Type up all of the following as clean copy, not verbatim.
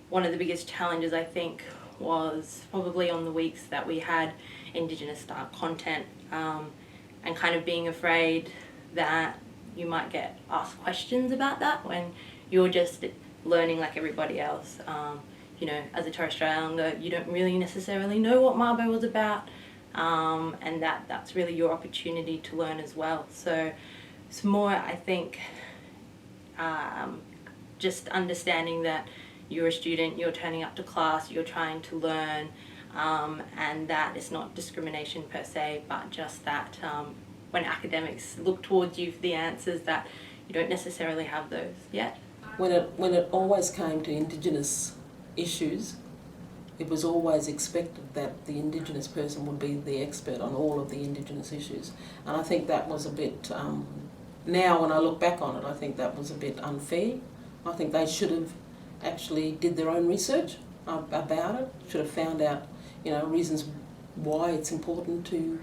one of the biggest challenges, I think, was probably on the weeks that we had Indigenous style content, and kind of being afraid that you might get asked questions about that when you're just learning like everybody else. As a Torres Strait Islander, you don't really necessarily know what Mabo was about, and that's really your opportunity to learn as well. So it's more, I think, just understanding that you're a student, you're turning up to class, you're trying to learn, and that it's not discrimination per se, but just that when academics look towards you for the answers, that you don't necessarily have those yet. When it always came to Indigenous issues, it was always expected that the Indigenous person would be the expert on all of the Indigenous issues. And I think that was a bit, now when I look back on it, I think that was a bit unfair. I think they should have actually did their own research about it, should have found out, reasons why it's important to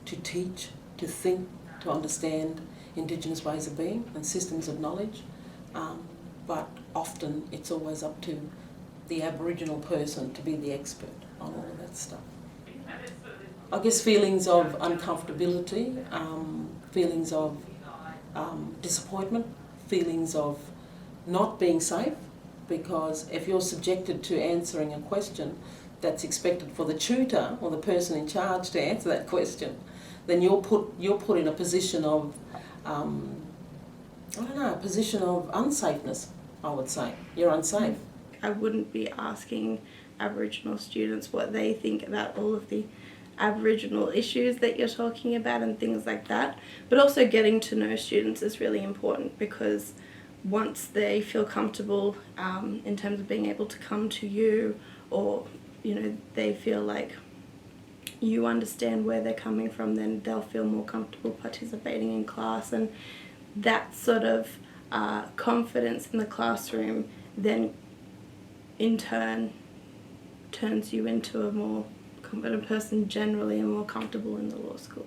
teach, to think, to understand Indigenous ways of being and systems of knowledge. But often it's always up to the Aboriginal person to be the expert on all of that stuff. I guess feelings of uncomfortability, feelings of disappointment, feelings of not being safe, because if you're subjected to answering a question that's expected for the tutor or the person in charge to answer that question, then you're put in a position of a position of unsafeness, I would say. You're unsafe. I wouldn't be asking Aboriginal students what they think about all of the Aboriginal issues that you're talking about and things like that. But also getting to know students is really important, because once they feel comfortable in terms of being able to come to you, or they feel like you understand where they're coming from, then they'll feel more comfortable participating in class, and that sort of confidence in the classroom then in turn turns you into a more confident person generally and more comfortable in the law school.